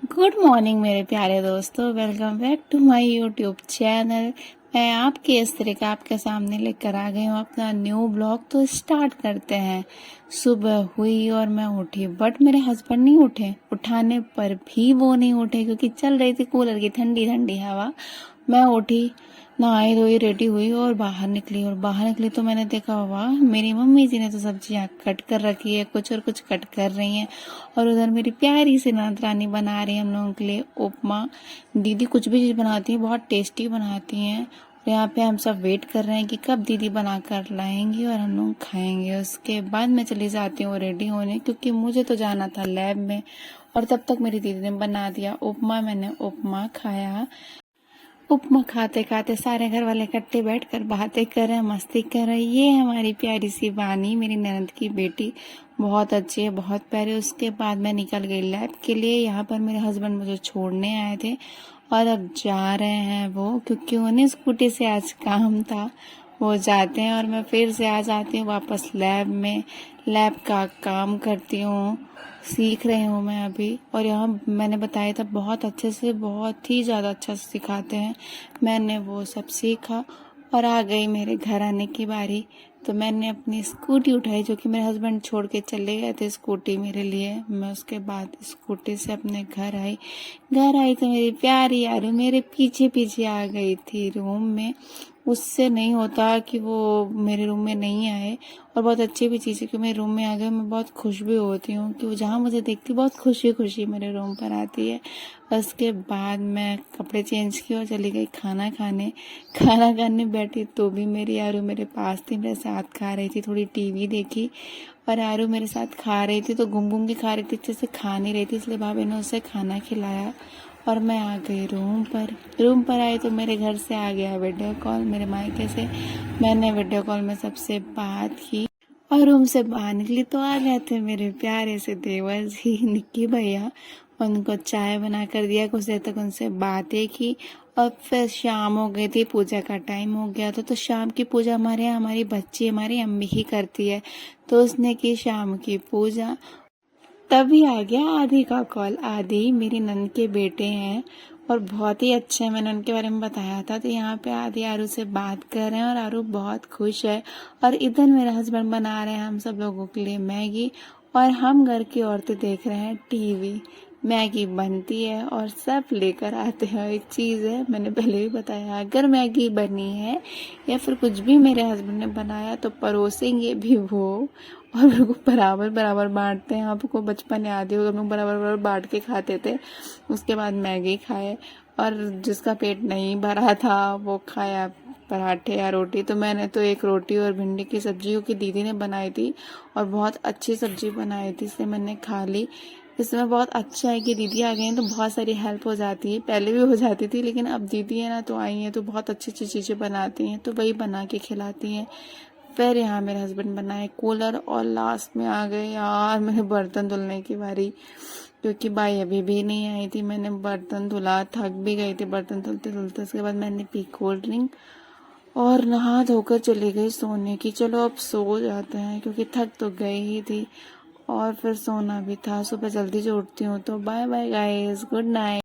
Good morning मेरे प्यारे दोस्तों, welcome back to my YouTube channel. मैं आपके इस तरह का आपके सामने लेकर आ गई हूँ अपना न्यू ब्लॉग। तो स्टार्ट करते हैं। सुबह हुई और मैं उठी, बट मेरे हस्बैंड नहीं उठे। उठाने पर भी वो नहीं उठे क्योंकि चल रही थी कूलर की ठंडी ठंडी हवा। मैं उठी, नहाई धोई, रेडी हुई और बाहर निकली। और बाहर निकली तो मैंने देखा, वाह, मेरी मम्मी जी ने तो सब्जियां कट कर रखी है, कुछ और कुछ कट कर रही हैं। और उधर मेरी प्यारी सी ननद रानी बना रही है हम लोगों के लिए उपमा। दीदी कुछ भी चीज़ बनाती है बहुत टेस्टी बनाती हैं। और यहाँ पे हम सब वेट कर रहे हैं कि कब दीदी बना कर लाएंगी और हम लोग खाएंगे। उसके बाद मैं चली जाती हूँ रेडी होने, क्योंकि मुझे तो जाना था लैब में। और तब तक मेरी दीदी ने बना दिया उपमा। मैंने उपमा खाया। उपमा खाते खाते सारे घर वाले इकट्ठे बैठकर बातें कर रहे हैं, मस्ती कर रहे हैं। ये हमारी प्यारी सी वानी, मेरी ननद की बेटी, बहुत अच्छी है, बहुत प्यारी। उसके बाद मैं निकल गई लैब के लिए। यहाँ पर मेरे हस्बैंड मुझे छोड़ने आए थे और अब जा रहे हैं वो, क्योंकि उन्हें स्कूटी से आज काम था। वो जाते हैं और मैं फिर से आ जाती हूँ वापस लैब में। लैब का काम करती हूँ, सीख रही हूँ मैं अभी। और यहाँ मैंने बताया था बहुत अच्छे से, बहुत ही ज़्यादा अच्छा से सिखाते हैं। मैंने वो सब सीखा और आ गई मेरे घर आने की बारी। तो मैंने अपनी स्कूटी उठाई, जो कि मेरे हस्बैंड छोड़ के चले गए थे स्कूटी मेरे लिए। मैं उसके बाद स्कूटी से अपने घर आई। घर आई तो मेरी प्यारी यार मेरे पीछे पीछे आ गई थी रूम में। उससे नहीं होता कि वो मेरे रूम में नहीं आए। और बहुत अच्छी भी चीज़ है कि मेरे रूम में आ गए। मैं बहुत खुश भी होती हूँ कि वो जहाँ मुझे देखती बहुत खुशी खुशी मेरे रूम पर आती है। उसके बाद मैं कपड़े चेंज किए और चली गई खाना खाने। खाना खाने बैठी तो भी मेरी आरू मेरे पास थी, मेरे साथ खा रही थी। थोड़ी टीवी देखी और आरू मेरे साथ खा रही थी, तो घूम घूम के खा रही थी, अच्छे से खा नहीं रही थी, इसलिए भाभी ने उसे खाना खिलाया। और मैं आ गई रूम पर। रूम पर आई तो मेरे घर से आ गया वीडियो कॉल, मेरे मायके से। मैंने वीडियो कॉल में सबसे बात की और रूम से बाहर निकली तो आ गए थे मेरे प्यारे से देवर जी, निक्की भैया। उनको चाय बना कर दिया, कुछ देर तक उनसे बातें की। और फिर शाम हो गई थी, पूजा का टाइम हो गया था। तो शाम की पूजा हमारे यहाँ हमारी बच्ची हमारी अम्मी ही करती है, तो उसने की शाम की पूजा। तभी आ गया आदि का कॉल। आदि मेरी नंद के बेटे हैं और बहुत ही अच्छे हैं, मैंने उनके बारे में बताया था। तो यहाँ पे आदि आरू से बात कर रहे हैं और आरू बहुत खुश है। और इधर मेरे हस्बैंड बना रहे हैं हम सब लोगों के लिए मैगी, और हम घर की औरतें देख रहे हैं टीवी। मैगी बनती है और सब लेकर आते हैं। एक चीज़ है, मैंने पहले भी बताया, अगर मैगी बनी है या फिर कुछ भी मेरे हस्बैंड ने बनाया तो परोसेंगे भी वो, और मेरे को बराबर बराबर बांटते हैं। आपको बचपन याद ही होगा, हम लोग बराबर बराबर बांट के खाते थे। उसके बाद मैगी खाए, और जिसका पेट नहीं भरा था वो खाया पराठे या रोटी। तो मैंने तो एक रोटी और भिंडी की सब्जी, क्योंकि दीदी ने बनाई थी और बहुत अच्छी सब्जी बनाई थी, इसलिए मैंने खा ली। इसमें बहुत अच्छा है कि दीदी आ गई हैं तो बहुत सारी हेल्प हो जाती है। पहले भी हो जाती थी, लेकिन अब दीदी है ना तो आई हैं तो बहुत अच्छी अच्छी चीज़ें बनाती हैं, तो वही बना के खिलाती हैं। फिर यहाँ मेरे हस्बैंड बनाए कूलर, और लास्ट में आ गए यार मेरे बर्तन धुलने की बारी, क्योंकि भाई अभी भी नहीं आई थी। मैंने बर्तन धुला, थक भी गई थी बर्तन धुलते धुलते। उसके बाद मैंने पी कोल्ड ड्रिंक और नहा धोकर चली गई सोने की। चलो अब सो जाते हैं, क्योंकि थक तो गई ही थी और फिर सोना भी था। सुबह जल्दी से उठती हूँ। तो bye bye guys, good night.